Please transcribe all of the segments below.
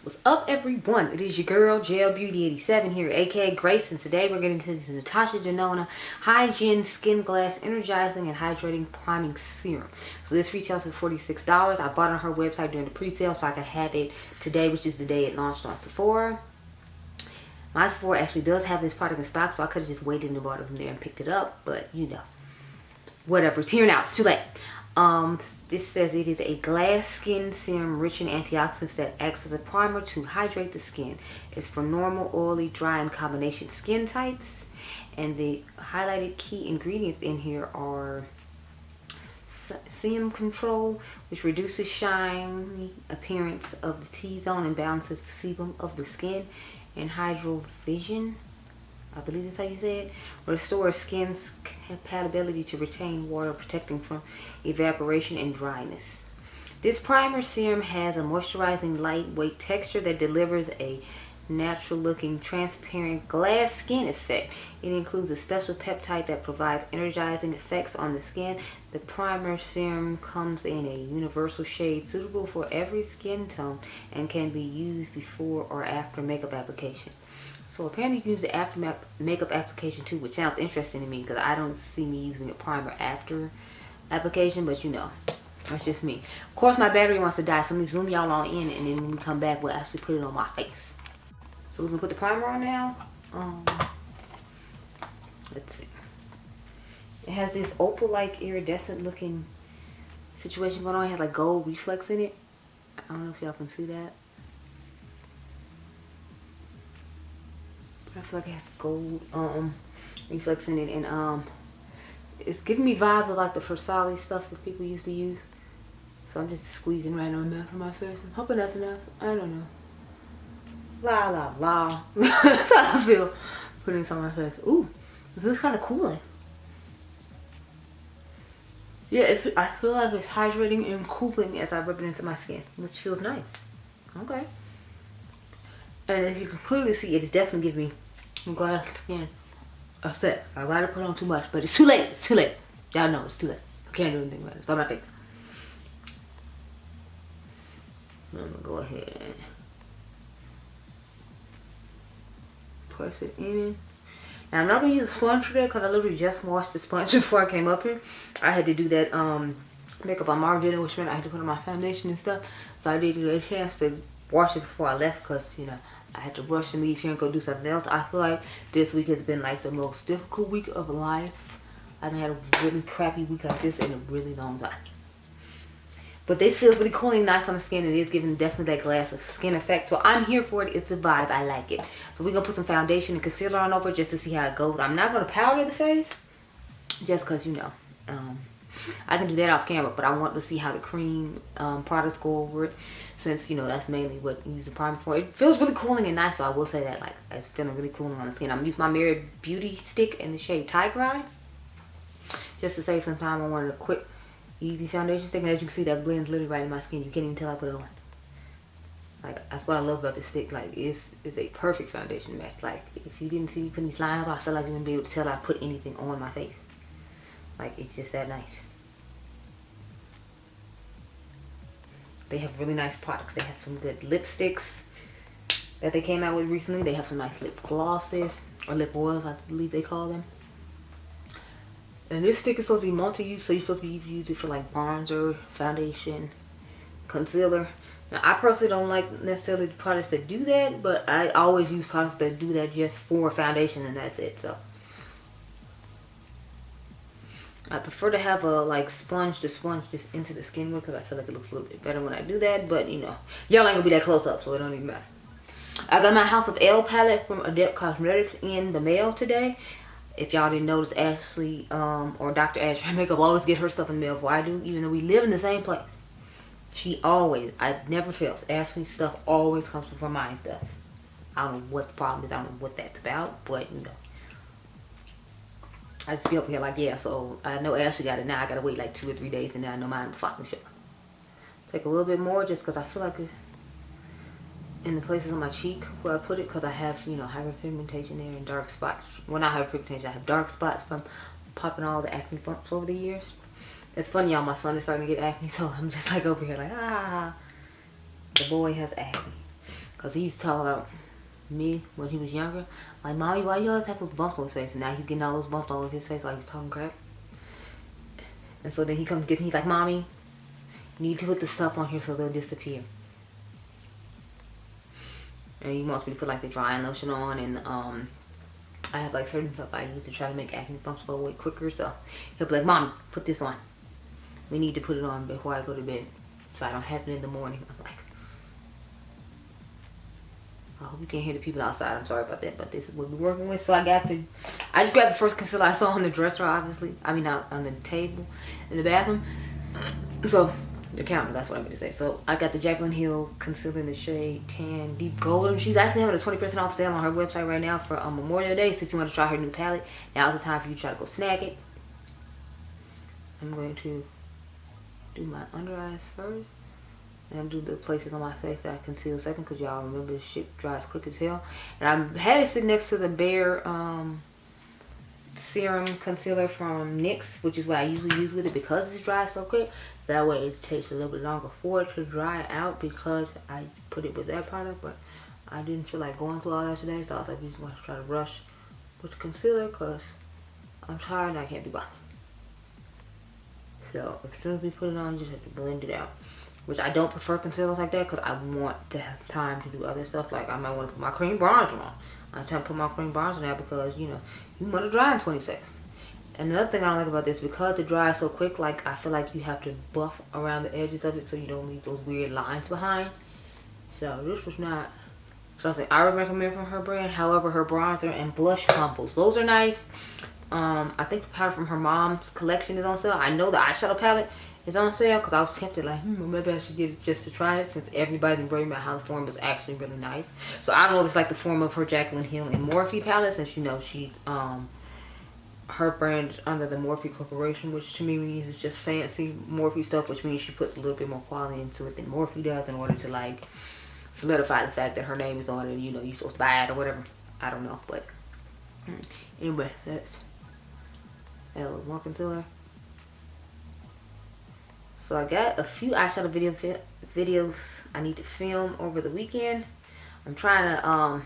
What's up, everyone? It is your girl Gel Beauty 87 here, aka Grace, and today we're getting into the Natasha Denona Hygiene Skin Glass Energizing and Hydrating Priming Serum. So this retails for $46. I bought it on her website during the pre-sale so I could have it today, which is the day it launched on Sephora. My Sephora actually does have this product in stock, so I could have just waited and bought it from there and picked it up, but you know, whatever. It's here now. It's too late. This says it is a glass skin serum rich in antioxidants that acts as a primer to hydrate the skin. It's for normal, oily, dry, and combination skin types. And the highlighted key ingredients in here are sebum control, which reduces shiny appearance of the T-zone and balances the sebum of the skin, and hydrovision, I believe that's how you say it, restores skin's compatibility to retain water, protecting from evaporation and dryness. This primer serum has a moisturizing, lightweight texture that delivers a natural looking transparent glass skin effect. It includes a special peptide that provides energizing effects on the skin. The primer serum comes in a universal shade suitable for every skin tone and can be used before or after makeup application. So apparently you can use the after makeup application too, which sounds interesting to me because I don't see me using a primer after application, but you know, that's just me. Of course, my battery wants to die, so let me zoom y'all on in, and then when we come back, we'll actually put it on my face. So we're gonna put the primer on now. Let's see. It has this opal-like iridescent looking situation going on. It has like gold reflex in it. I don't know if y'all can see that. I feel like it has gold reflex in it, and it's giving me vibes of like the Versali stuff that people used to use. So I'm just squeezing right on that on my face. I'm hoping that's enough. I don't know. La la la. That's how I feel putting this on my face. Ooh, it feels kind of cooling. Yeah, I feel like it's hydrating and cooling as I rub it into my skin, which feels nice. Okay. And as you can clearly see, it's definitely giving me a glass skin effect. I rather put on too much, but it's too late. It's too late. Y'all know it's too late. I can't do anything about it. It's on my face. I'm gonna go ahead and press it in. Now I'm not gonna use a sponge today because I literally just washed the sponge before I came up here. I had to do that makeup on Margin, which meant I had to put on my foundation and stuff. So I didn't get a chance to wash it before I left because, you know, I had to rush and leave here and go do something else. I feel like this week has been like the most difficult week of life. I haven't had a really crappy week like this in a really long time. But this feels really cool and nice on the skin. It is giving definitely that glass of skin effect. So I'm here for it. It's a vibe. I like it. So we're going to put some foundation and concealer on over just to see how it goes. I'm not going to powder the face just because, you know, I can do that off camera, but I want to see how the cream products go over it, since, you know, that's mainly what you use the primer for. It feels really cooling and nice, so I will say that, like, it's feeling really cooling on the skin. I'm going to use my Mented Beauty stick in the shade Tiger, just to save some time. I wanted a quick, easy foundation stick, and as you can see, that blends literally right in my skin. You can't even tell I put it on. Like, that's what I love about this stick. Like, it's a perfect foundation match. Like, if you didn't see me putting these lines on, I feel like you wouldn't be able to tell I put anything on my face. Like, it's just that nice. They have really nice products. They have some good lipsticks that they came out with recently. They have some nice lip glosses, or lip oils, I believe they call them. And this stick is supposed to be multi-use, so you're supposed to be use it for like bronzer, foundation, concealer. Now, I personally don't like necessarily the products that do that, but I always use products that do that just for foundation, and that's it. So I prefer to have a like sponge to sponge this into the skin with, because I feel like it looks a little bit better when I do that. But you know, y'all ain't gonna be that close up, so it don't even matter. I got my House of L palette from Mented Cosmetics in the mail today. If y'all didn't notice, Ashley or Dr. Adriangameover always get her stuff in the mail before I do, even though we live in the same place. She always, I never fails. Ashley's stuff always comes before mine does. I don't know what the problem is. I don't know what that's about, but you know, I just be up here like, yeah, so I know Ashley got it now. I gotta wait like 2 or 3 days, and then I know mine will finally show. Take a little bit more just because I feel like in the places on my cheek where I put it, because I have, you know, hyperpigmentation there and dark spots. Well, not hyperpigmentation, I have dark spots from popping all the acne bumps over the years. It's funny, y'all, my son is starting to get acne, so I'm just like over here like, ah, the boy has acne. Cause he used to talk about me when he was younger. Like, mommy, why you always have those bumps on his face? And now he's getting all those bumps all over his face like he's talking crap. And so then he comes and gets me. He's like, mommy, you need to put the stuff on here so they'll disappear. And he wants me to put like the drying lotion on, and I have like certain stuff I use to try to make acne bumps go away quicker. So he'll be like, mommy, put this on. We need to put it on before I go to bed so I don't have it in the morning. I'm like, I hope you can't hear the people outside. I'm sorry about that, but this is what we're working with. So I just grabbed the first concealer I saw on the dresser, obviously. I mean, out on the table in the bathroom. So, the counter, that's what I'm going to say. So, I got the Jaclyn Hill concealer in the shade Tan Deep Golden. She's actually having a 20% off sale on her website right now for Memorial Day. So, if you want to try her new palette, now's the time for you to try to go snag it. I'm going to do my under eyes first. And I'm do the places on my face that I conceal second, because y'all remember this shit dries quick as hell. And I had it sit next to the Bare Serum concealer from NYX, which is what I usually use with it because it's dry so quick. That way it takes a little bit longer for it to dry out because I put it with that product. But I didn't feel like going through all that today, so I was like, we just want to try to rush with the concealer because I'm tired and I can't be bothered. So as soon as we put it on, you just have to blend it out. Which I don't prefer concealers like that because I want to have time to do other stuff. Like I might want to put my cream bronzer on. I'm trying to put my cream bronzer on because, you know, you want to dry in 20 seconds. And another thing I don't like about this, because it dries so quick, like I feel like you have to buff around the edges of it so you don't leave those weird lines behind. So this was not something I would recommend from her brand. However, her bronzer and blush combos, those are nice. I think the powder from her mom's collection is on sale. I know the eyeshadow palette is on sale because I was tempted like, maybe I should get it just to try it, since everybody's been raving about how the form is actually really nice. So I don't know if it's like the form of her Jaclyn Hill and Morphe palette, since you know she her brand is under the Morphe Corporation, which to me means it's just fancy Morphe stuff, which means she puts a little bit more quality into it than Morphe does in order to like solidify the fact that her name is on it, you know, you're supposed to buy it or whatever. I don't know, but anyway, that's one concealer. So I got a few eyeshadow videos I need to film over the weekend. I'm trying to,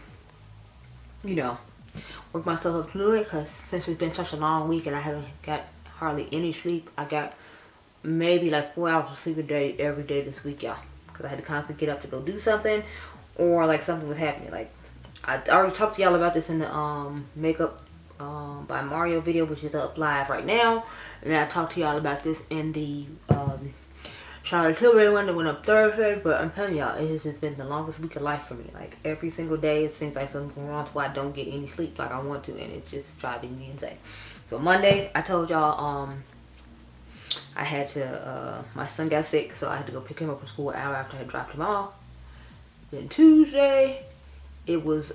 you know, work myself up to it because since it's been such a long week and I haven't got hardly any sleep, I got maybe like 4 hours of sleep a day every day this week, y'all. Because I had to constantly get up to go do something, or like something was happening. Like I already talked to y'all about this in the makeup by Mario video, which is up live right now. And I talked to y'all about this in the Charlotte Tilbury one that went up Thursday. But I'm telling y'all, it has just been the longest week of life for me. Like every single day it seems like something's going wrong, so I don't get any sleep like I want to, and it's just driving me insane. So Monday I told y'all I had to my son got sick, so I had to go pick him up from school an hour after I had dropped him off. Then Tuesday it was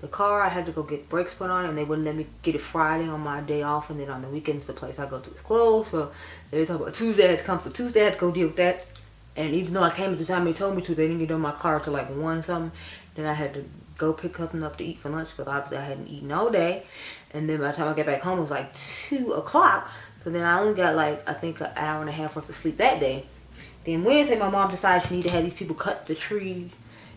the car, I had to go get brakes put on, and they wouldn't let me get it Friday on my day off, and then on the weekends the place I go to is closed. So they talk about Tuesday I had to come, so Tuesday I had to go deal with that. And even though I came at the time they told me to, they didn't get on my car till like 1 something. Then I had to go pick something up to eat for lunch because obviously I hadn't eaten all day. And then by the time I get back home it was like 2 o'clock. So then I only got like, I think, an hour and a half worth of sleep that day. Then Wednesday my mom decided she needed to have these people cut the tree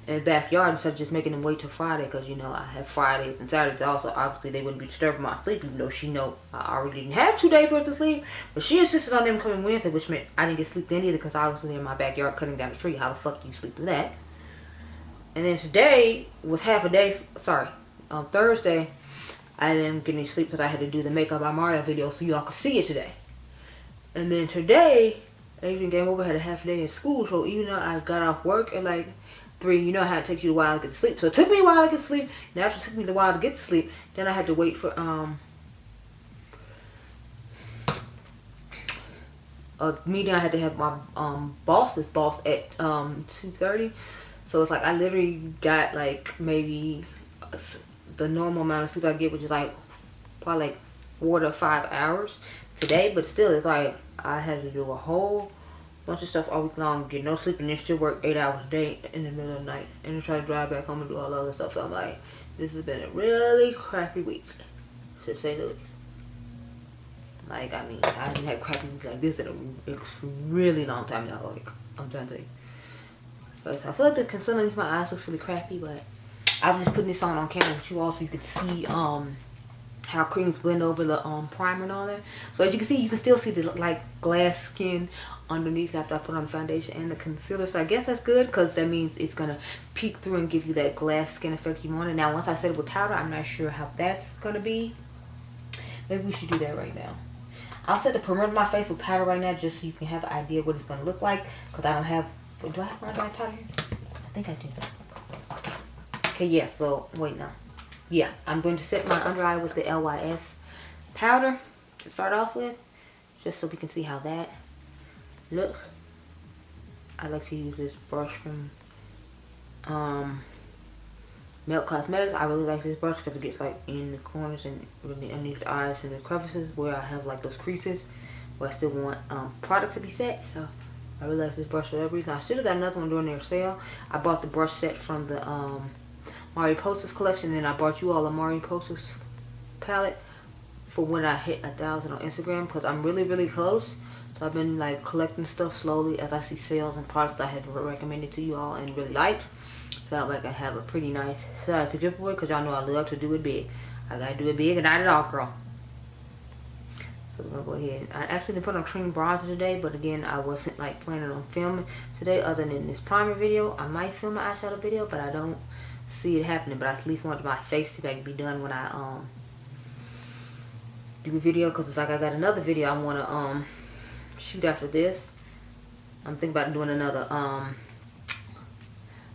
in the backyard instead of just making them wait till Friday, because you know I have Fridays and Saturdays also. Obviously they wouldn't be disturbing my sleep, even though she know I already didn't have 2 days worth of sleep. But she insisted on them coming Wednesday, which meant I didn't get sleep then either, because I was in my backyard cutting down the tree. How the fuck do you sleep through that? And then today was half a day. Sorry, on Thursday I didn't get any sleep because I had to do the makeup by Mario video so y'all could see it today. And then today Adriangameover had a half a day in school, so even though I got off work at like 3, you know how it takes you a while to get to sleep. So it took me a while to get to sleep. Now after it took me a while to get to sleep, then I had to wait for a meeting I had to have my boss's boss at 2:30. So it's like I literally got like maybe the normal amount of sleep I get, which is like probably like 4 to 5 hours today. But still, it's like I had to do a whole bunch of stuff all week long, get no sleep, and then still work 8 hours a day in the middle of the night, and then try to drive back home and do all the other stuff. So I'm like, this has been a really crappy week, to say the least. Like, I mean, I haven't had crappy weeks like this in a really long time now. Like, I'm trying to say. Because I feel like the concealer underneath my eyes looks really crappy, but I was just putting this on camera with you all so you could see how creams blend over the primer and all that. So as you can see, you can still see the like glass skin underneath after I put on the foundation and the concealer. So I guess that's good because that means it's gonna peek through and give you that glass skin effect you wanted. Now once I set it with powder, I'm not sure how that's gonna be. Maybe we should do that right now. I'll set the perimeter of my face with powder right now just so you can have an idea what it's gonna look like, because I don't have, do I have my dry powder here? I think I do. Okay, yeah, so wait, no. Yeah, I'm going to set my under eye with the LYS powder to start off with, just so we can see how that looks. I like to use this brush from Mented Cosmetics. I really like this brush because it gets like in the corners and really underneath the eyes and the crevices where I have like those creases where I still want products to be set. So I really like this brush for that reason. I should have got another one during their sale. I bought the brush set from the Mariposa's collection, and I bought you all a Mariposa's palette for when I hit 1,000 on Instagram, because I'm really close. So I've been like collecting stuff slowly as I see sales and products that I have recommended to you all and really liked. Felt like I have a pretty nice size to give away, because y'all know I love to do it big. I gotta do it big and not at all, girl. So we're gonna go ahead. I actually didn't put on cream bronzer today, but again, I wasn't like planning on filming today other than this primer video. I might film an eyeshadow video, but I don't see it happening. But I at least wanted my face to like be done when I do a video, because it's like I got another video I want to shoot after this. I'm thinking about doing another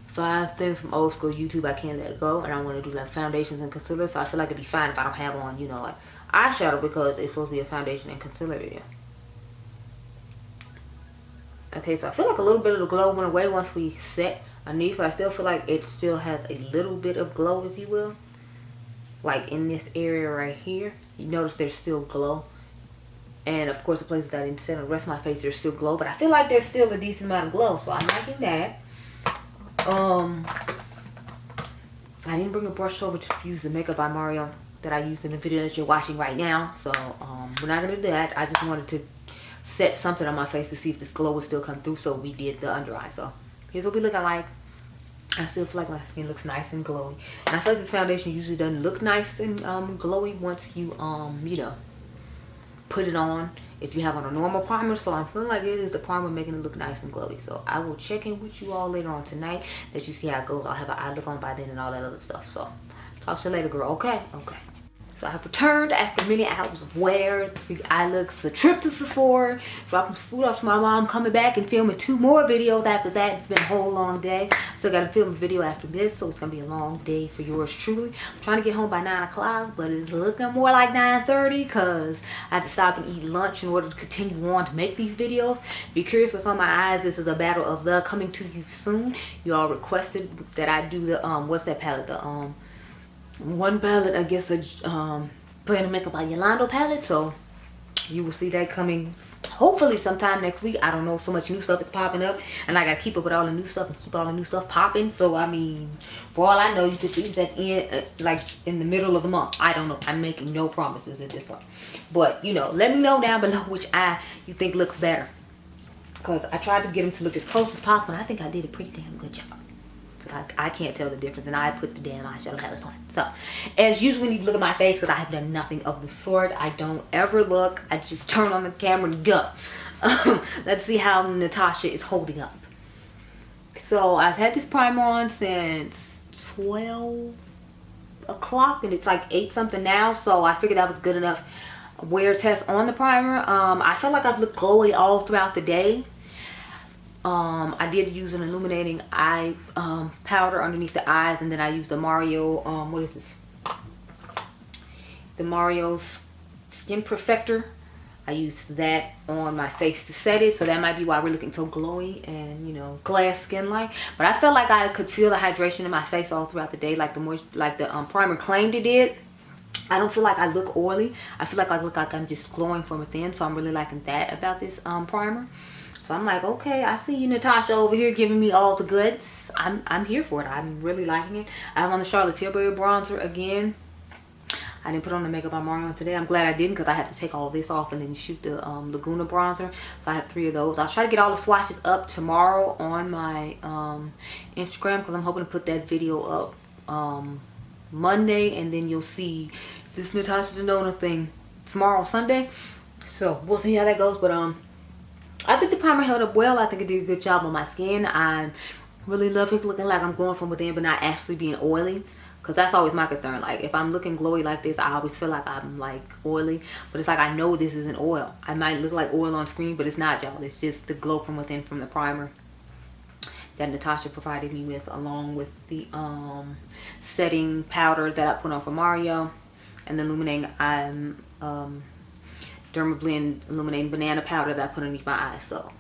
5 things from old school YouTube I can't let go, and I want to do like foundations and concealer. So I feel like it'd be fine if I don't have on, you know, like eyeshadow, because it's supposed to be a foundation and concealer video. Okay, so I feel like a little bit of the glow went away once we set underneath, but I still feel like it still has a little bit of glow, if you will. Like in this area right here, you notice there's still glow. And of course the places I didn't set on the rest of my face, there's still glow, but I feel like there's still a decent amount of glow, so I'm liking that. I didn't bring a brush over to use the Makeup by Mario that I used in the video that you're watching right now, so we're not gonna do that. I just wanted to set something on my face to see if this glow would still come through, so we did the under eye. So here's what we looking like. I still feel like my skin looks nice and glowy, and I feel like this foundation usually doesn't look nice and glowy once you you know, put it on if you have on a normal primer. So I'm feeling like it is the primer making it look nice and glowy. So I will check in with you all later on tonight, that you see how it goes. I'll have an eye look on by then and all that other stuff. So talk to you later, girl. Okay. So I have returned after many hours of wear, 3 eye looks, a trip to Sephora, dropping some food off to my mom, coming back and filming 2 more videos after that. It's been a whole long day. Still got to film a video after this, so it's going to be a long day for yours truly. I'm trying to get home by 9 o'clock, but it's looking more like 9:30 because I had to stop and eat lunch in order to continue on to make these videos. If you're curious what's on my eyes, this is a battle of the coming to you soon. You all requested that I do the, what's that palette? The, one palette, I guess, a Plan to Makeup by Yolanda palette. So you will see that coming hopefully sometime next week. I don't know, so much new stuff is popping up, and I gotta keep up with all the new stuff and keep all the new stuff popping. So I mean, for all I know, you could see that in like in the middle of the month. I don't know. I'm making no promises at this point, but you know, let me know down below which eye you think looks better, because I tried to get them to look as close as possible, and I think I did a pretty damn good job. I can't tell the difference, and I put the damn eyeshadow palettes on. So as usual, when you look at my face, because I have done nothing of the sort, I don't ever look. I just turn on the camera and go. Let's see how Natasha is holding up. So I've had this primer on since 12 o'clock, and it's like 8 something now, so I figured that was good enough wear test on the primer. I felt like I've looked glowy all throughout the day. I did use an illuminating eye powder underneath the eyes, and then I used the Mario, what is this? The Mario Skin Perfector. I used that on my face to set it, so that might be why we're looking so glowy and, you know, glass skin like. But I felt like I could feel the hydration in my face all throughout the day, like the primer claimed it did. I don't feel like I look oily. I feel like I look like I'm just glowing from within, so I'm really liking that about this primer. So I'm like, okay, I see you, Natasha, over here giving me all the goods. I'm here for it. I'm really liking it. I have on the Charlotte Tilbury bronzer again. I didn't put on the makeup I'm wearing on today. I'm glad I didn't, because I have to take all this off and then shoot the Laguna bronzer. So I have 3 of those. I'll try to get all the swatches up tomorrow on my Instagram, because I'm hoping to put that video up Monday, and then you'll see this Natasha Denona thing tomorrow, Sunday. So we'll see how that goes. But I think the primer held up well. I think it did a good job on my skin. I really love it looking like I'm glowing from within, but not actually being oily, because that's always my concern. Like, if I'm looking glowy like this, I always feel like I'm like oily, but it's like, I know this isn't oil. I might look like oil on screen, but it's not, y'all. It's just the glow from within from the primer that Natasha provided me with, along with the setting powder that I put on for Mario, and the illuminating Derma Blend illuminating banana powder that I put underneath my eyes. So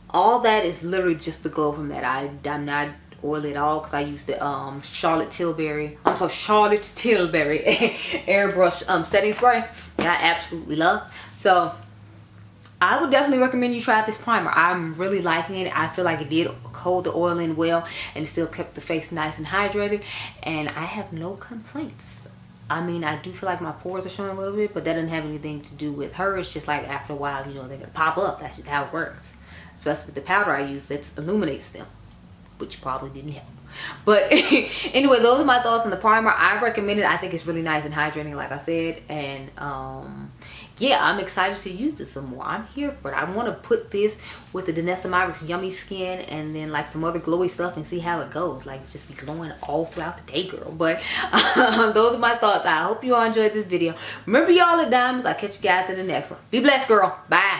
all that is literally just the glow from that. I'm not oily at all, because I used the Charlotte Tilbury airbrush setting spray that I absolutely love. So I would definitely recommend you try out this primer. I'm really liking it. I feel like it did hold the oil in well, and it still kept the face nice and hydrated, and I have no complaints. I mean, I do feel like my pores are showing a little bit, but that doesn't have anything to do with her. It's just like, after a while, you know, they're gonna pop up. That's just how it works. Especially with the powder I use that illuminates them, which probably didn't help. But anyway, those are my thoughts on the primer. I recommend it. I think it's really nice and hydrating, like I said. And yeah, I'm excited to use this some more. I'm here for it. I want to put this with the Dionluvsmakeup Yummy Skin, and then like some other glowy stuff, and see how it goes. Like, just be glowing all throughout the day, girl. But those are my thoughts. I hope you all enjoyed this video. Remember, y'all are diamonds. I'll catch you guys in the next one. Be blessed, girl. Bye.